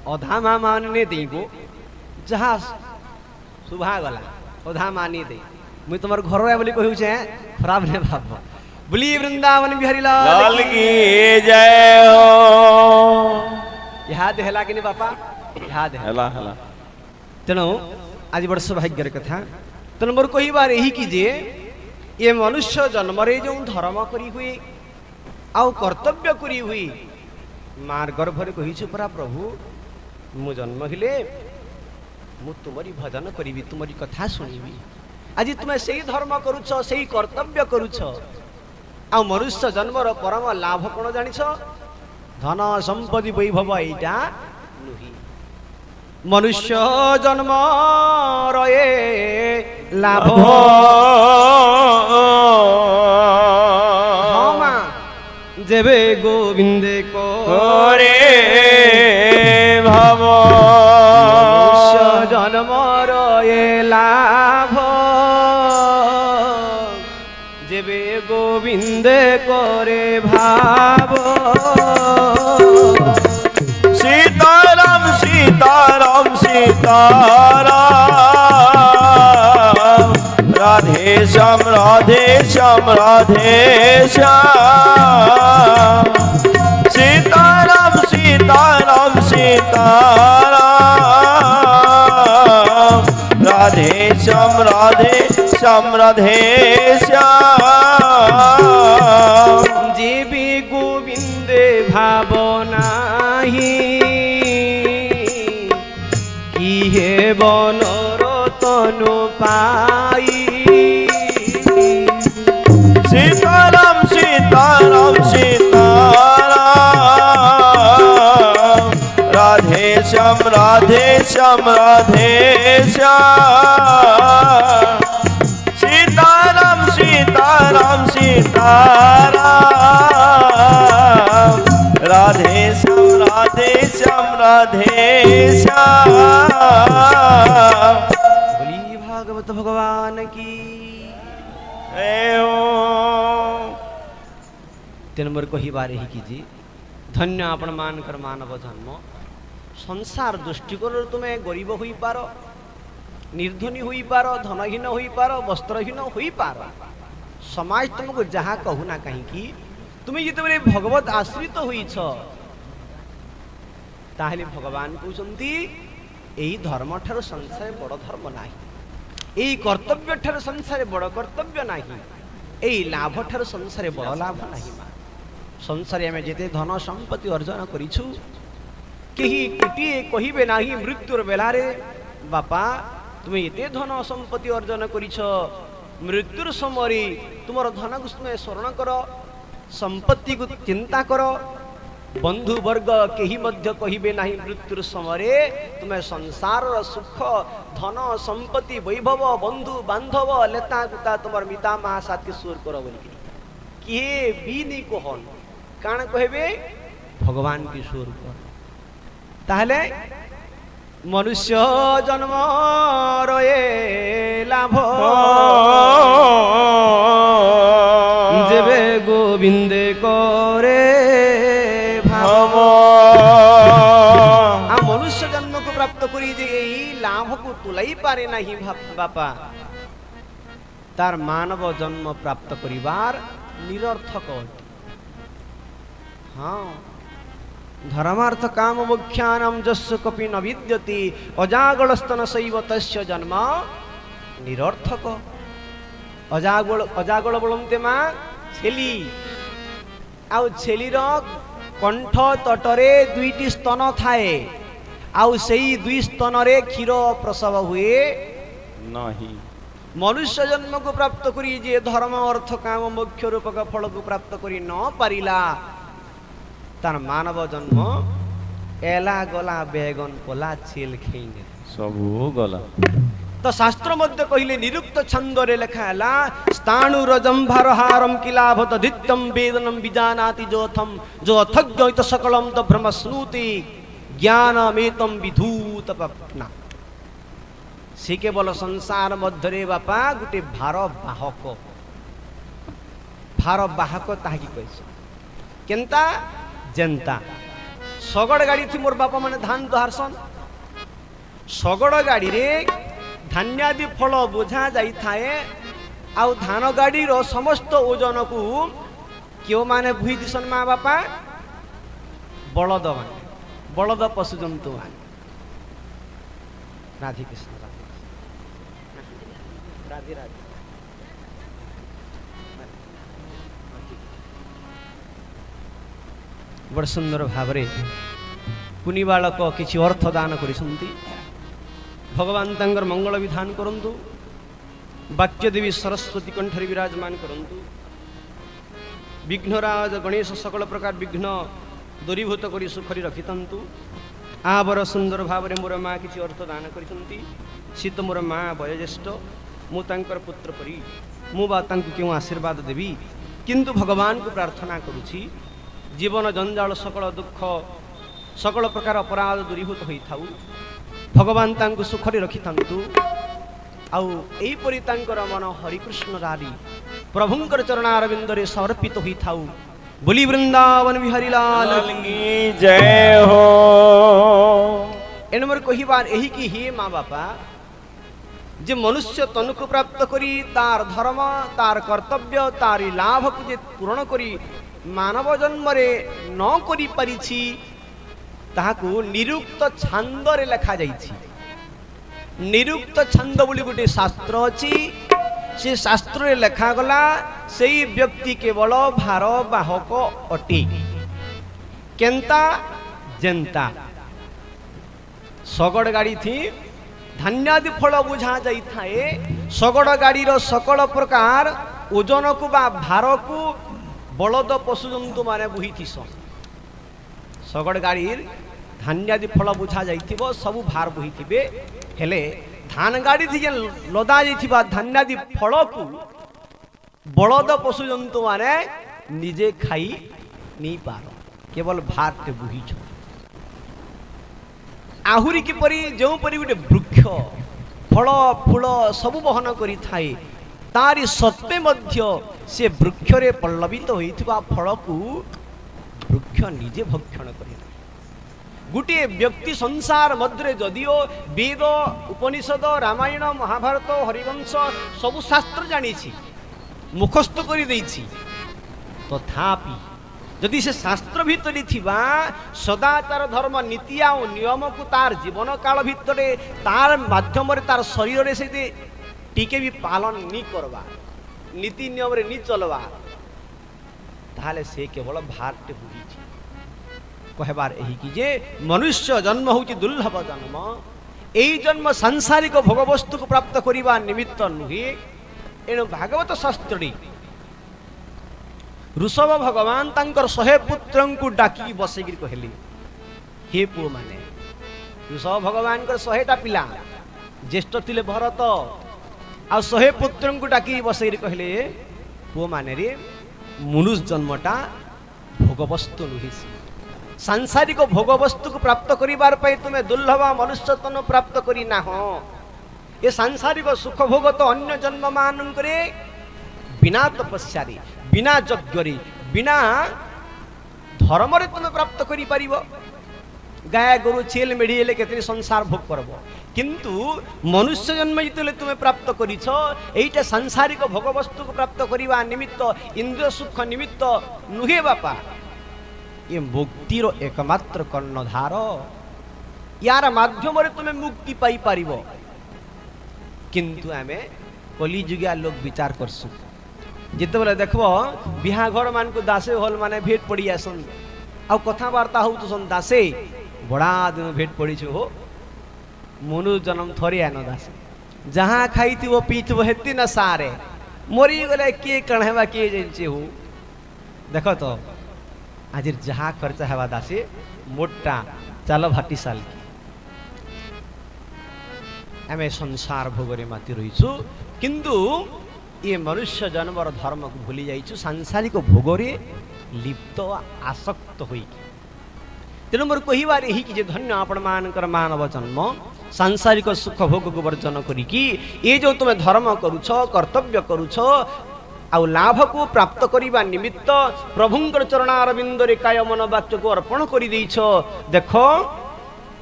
अधा मा माने देबो जहाँ शुभा गला अधा मानी दे मुई तुम्हार घर बोली कहू छे खराब ने भाब बोली वृंदावन बिहारी लाल की जय हो। याद हैला कि नहीं बापा याद हला हला तेणु आज बड़ सौभाग्यर कथा तेणु मोर कहबार यही कि जे ये मनुष्य जन्म जो धर्म करी हुई आउ कर्तव्य करी हुई मार गर्भरे कही परा प्रभु मु जन्म हेले मु तुमरी भजन करी तुमरी कथा शुणिबी आज तुम्हें से धर्म करुछ से कर्तव्य करुछ आ मनुष्य जन्मर परम लाभ कौन जानिछ धन संपत्ति वैभव एटा नुही मनुष्य जन्म रये लाभ जेबे गोविंदे को रे भव मनुष्य जन्म रये लाभ जेबे गोविंदे करे भाव सीताराम सीताराम सीताराम राधे श्याम राधे श्याम राधे श्याम सीताराम सीताराम सीताराम राधे श्याम राधे श्याम राधे श्याम जे भी गोविंदे भावनाही कि हे बनर तनु पाई सीताराम सीताराम सीताराम राधे श्याम राधे श्याम राधे श्याम सीताराम सीताराम सीताराम राधे श्याम राधे श्याम राधे श्याम बोली भागवत भगवान की तेन मोर कहबार ही कि धन्य आपण मानकर मानव जन्म संसार दृष्टिकोण तुम गरीब हो पार निर्धनी हो पार धनहीन हो पार वस्त्रहीन हो पार समाज तुमको जहाँ कहूना कहीं तुम्हें जिते भगवत आश्रित होइछ ताहले भगवान कहते यही धर्म ठार संसार बड़ धर्म नाही यही कर्तव्य ठार संसार बड़ कर्तव्य नाही यही लाभ ठार संसार बड़ लाभ नाही संसार आम जिते धन संपत्ति अर्जन करिछु केही कोटिए कहिबे नाही मृत्युर बेलारे बापा तुम्हें एते धन संपत्ति अर्जन करिछ मृत्युर समय तुमर धन को तुम्हें स्मरण कर संपत्ति को चिंता कर बंधु वर्ग केही मध्य कहिबे नाही मृत्युर समय तुम्हें संसार सुख धन संपत्ति वैभव बंधु बांधव लेता गुता तुमर मिता महासाथ के सुर कर बोल किए भी नहीं कहन काण कहबे भगवान की सुर कर ताहले मनुष्य जन्म रये लाभ जेबे गोविंदे करे भाव आ मनुष्य जन्म को प्राप्त करी जे लाभ को तुलाई पारे नहीं बापा तार मानव जन्म प्राप्त करिवार निरर्थक हाँ धर्मार्थ काम मोक्षानां जस्य कपि न विद्यति अजागलस्तन सैव तस्य जन्म निरर्थक अजागल बोलते माँ छेली आउ छेलीर कंठ तटरे दुईटी स्तन थाए आउ सेई दुई स्तन रे क्षीर प्रसव हुए नहीं मनुष्य जन्म को प्राप्त करी जे धर्म अर्थ काम मोक्ष रूपक फल को प्राप्त करी न पारिला तार मानव जन्म एला गला बेगन पोला छेल खेइने सबू गला तो शास्त्र मध्य कहले निरुक्त छंदरे लेखाला स्थाणुर जंभार हारम किलाभत धित्यम वेदनम विजानाति जोथम जो अथज्ञ सकलम त ब्रह्म स्नुति ज्ञानमेतम विधूत पपना से केवल संसार मध्यरे बापा गुटे भार बाहक ताकि कैसे केंता जनता ଶଗଡ଼ ଗାଡ଼ି ଥି ମୋର୍ ବାପା ମାନେ ଧାନ ଦହାରସନ୍। ଶଗଡ଼ ଗାଡ଼ିରେ ଧାନ୍ୟାଦି ଫଳ ବୋଝା ଯାଇଥାଏ। ଆଉ ଧାନ ଗାଡ଼ିର ସମସ୍ତ ଓଜନକୁ କେଉଁମାନେ ଭୁଇ ଦିସନ୍ ମା ବାପା? ବଳଦ ମାନେ, ବଳଦ ପଶୁ ଜନ୍ତୁ ମାନେ। ରାଧେ କୃଷ୍ଣ, ରାଧେ ରାଧେ। ବଡ଼ ସୁନ୍ଦର ଭାବରେ କୁନି ବାଳକ କିଛି ଅର୍ଥ ଦାନ କରିଛନ୍ତି। ଭଗବାନ ତାଙ୍କର ମଙ୍ଗଳ ବିଧାନ କରନ୍ତୁ। ବାକ୍ୟଦେବୀ ସରସ୍ୱତୀ କଣ୍ଠରେ ବିରାଜମାନ କରନ୍ତୁ। ବିଘ୍ନରାଜ ଗଣେଶ ସକଳ ପ୍ରକାର ବିଘ୍ନ ଦୂରୀଭୂତ କରି ସୁଖରେ ରଖିଥାନ୍ତୁ। ବଡ଼ ସୁନ୍ଦର ଭାବରେ ମୋର ମା କିଛି ଅର୍ଥ ଦାନ କରିଛନ୍ତି। ସେ ତ ମୋର ମା ବୟୋଜ୍ୟେଷ୍ଠ, ମୁଁ ତାଙ୍କର ପୁତ୍ର ପରି, ମୁଁ ବା ତାଙ୍କୁ କେଉଁ ଆଶୀର୍ବାଦ ଦେବି? କିନ୍ତୁ ଭଗବାନଙ୍କୁ ପ୍ରାର୍ଥନା କରୁଛି ଜୀବନ ଜଞ୍ଜାଳ ସକଳ ଦୁଃଖ ସକଳ ପ୍ରକାର ଅପରାଧ ଦୂରୀଭୂତ ହୋଇଥାଉ। ଭଗବାନ ତାଙ୍କୁ ସୁଖରେ ରଖିଥାନ୍ତୁ। ଆଉ ଏହିପରି ତାଙ୍କର ମନ ହରିକୃଷ୍ଣ ରାରି ପ୍ରଭୁଙ୍କର ଚରଣାରବିନ୍ଦରେ ସମର୍ପିତ ହୋଇଥାଉ। ବୋଲି ବୃନ୍ଦାବନ ବିହାରୀ ଲାଲ की जय हो। ଏଣୁ ମୋର କହିବାର ଏହିକି ହି ମା ବାପା, ଯେ ମନୁଷ୍ୟ ତନୁକୁ ପ୍ରାପ୍ତ କରି ତାର ଧର୍ମ ତାର କର୍ତ୍ତବ୍ୟ ତାରି ଲାଭକୁ ଯେ ପୂରଣ କରି ମାନବ ଜନ୍ମରେ ନ କରିପାରିଛି, ତାହାକୁ ନିରୁକ୍ତ ଛାନ୍ଦରେ ଲେଖାଯାଇଛି। ନିରୁକ୍ତ ଛାନ୍ଦ ବୋଲି ଗୋଟେ ଶାସ୍ତ୍ର ଅଛି। ସେ ଶାସ୍ତ୍ରରେ ଲେଖାଗଲା ସେଇ ବ୍ୟକ୍ତି କେବଳ ଭାର ବାହକ ଅଟେ। କେନ୍ତା ଯେନ୍ତା ଶଗଡ଼ ଗାଡ଼ି ଥି ଧାନ୍ୟାଦି ଫଳ ବୁଝା ଯାଇଥାଏ। ଶଗଡ଼ ଗାଡ଼ିର ସକଳ ପ୍ରକାର ଓଜନକୁ ବା ଭାରକୁ ବଳଦ ପଶୁଜନ୍ତୁ ମାନେ ବୋହିଥିସନ୍। ଶଗଡ଼ ଗାଡ଼ିର ଧାନ୍ୟାଦି ଫଳ ବୁଝା ଯାଇଥିବ, ସବୁ ଭାର ବୋହିଥିବେ। ହେଲେ ଧାନ ଗାଡ଼ି ଥି ଯେନ୍ ଲଦା ଯାଇଥିବା ଧାନ୍ୟାଦି ଫଳକୁ ବଳଦ ପଶୁଜନ୍ତୁ ମାନେ ନିଜେ ଖାଇ ନେଇ ପାର, କେବଳ ଭାରଟେ ବୋହିଛ। ଆହୁରି କିପରି ଯେଉଁପରି ଗୋଟେ ବୃକ୍ଷ ଫଳ ଫୁଳ ସବୁ ବହନ କରିଥାଏ, ତାରି ସତ୍ତ୍ୱେ ମଧ୍ୟ ସେ ବୃକ୍ଷରେ ପଲ୍ଲବିତ ହୋଇଥିବା ଫଳକୁ ବୃକ୍ଷ ନିଜେ ଭକ୍ଷଣ କରିଥାଏ। ଗୋଟିଏ ବ୍ୟକ୍ତି ସଂସାର ମଧ୍ୟରେ ଯଦିଓ ବେଦ ଉପନିଷଦ ରାମାୟଣ ମହାଭାରତ ହରିବଂଶ ସବୁ ଶାସ୍ତ୍ର ଜାଣିଛି, ମୁଖସ୍ଥ କରିଦେଇଛି, ତଥାପି ଯଦି ସେ ଶାସ୍ତ୍ର ଭିତରେ ଥିବା ସଦାଚାର ଧର୍ମ ନୀତି ଆଉ ନିୟମକୁ ତାର ଜୀବନ କାଳ ଭିତରେ ତାର ମାଧ୍ୟମରେ ତାର ଶରୀରରେ ସେ ଟିକେ ବି ପାଳନ ନି କରବା, ନୀତି ନିୟମରେ ନି ଚଲବା, ତାହେଲେ ସେ କେବଳ ଭାରଟେ ବୁଝିଛି। कहबार यही कि जे मनुष्य जन्म हूँ दुर्लभ जन्म। यही जन्म सांसारिक भोगवस्तु को प्राप्त करने निमित्त नुहे। एणु भागवत शास्त्र ऋषभ भगवान तांकर 100 पुत्र को डाकी बसैक कहले, हे पुओ माने, ऋषभ भगवान 100टा पिला ज्येष्ठ थिले भरत आ 100 पुत्र को डाकी बसैक कहले, पुओ माने रे मनुष्य जन्मटा भोगवस्तु नुहे। सांसारिक भोगवस्तु को प्राप्त करिबार पई तुमे दुर्लभ मनुष्य तन प्राप्त करी ना हो। ये सांसारिक सुख भोग तो अन्य जन्म मानंकरे बिना तपस्या रे बिना यज्ञ रे बिना धर्म रे तुमे प्राप्त करि परिबो। गाय गोरु छेल मेढी हेले केतनी संसार भोग करबो, किंतु मनुष्य जन्म जितले तुमे प्राप्त करिछ एइटा सांसारिक भोगवस्तु को प्राप्त करिबा निमित्त इंद्रिय सुख निमित्त नुहे बापा। ये मुक्तिर एकमात्र कर्णधार, यार माध्यम तुम्हें मुक्ति पाई पारिबो। किंतु आमे कलिजुगिया लोग विचार करसु, जिते बेले देखबो बिहाघर मान को दासे हल माने भेट पड़ी आसन आ कथावार्ता हो तो सन दासे बड़ा दिन भेट पड़ी हो। मनु जन्म थोड़ी आनो दासे जहाँ खाई वो पीथबो हेती न सारे मरी गले के कणहेबा के जेंचे हो। देखो तो आज जहाँ खर्चा है दासे मोटा चाल भाटी साल की आम संसार भोगरे माति रहीछु, किंतु ये मनुष्य जन्मर धर्म को भूली जाइछु, सांसारिक भोगरे लिप्त आसक्त होई। तेणु मोर कहिबार यही कि धन्य आपण मानकर मानव जन्म सांसारिक सुख भोग को वर्जन करिकी ये जो तुम धर्म करुछ कर्तव्य करुछ ଆଉ ଲାଭକୁ ପ୍ରାପ୍ତ କରିବା ନିମିତ୍ତ ପ୍ରଭୁଙ୍କର ଚରଣାରବିନ୍ଦରେ କାୟ ମନ ବାକ୍ୟକୁ ଅର୍ପଣ କରିଦେଇଛ। ଦେଖ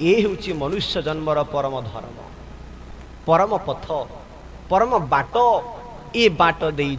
ଏ ହେଉଛି ମନୁଷ୍ୟ ଜନ୍ମର ପରମ ଧର୍ମ, ପରମ ପଥ, ପରମ ବାଟ। ଏ ବାଟ ଦେଇ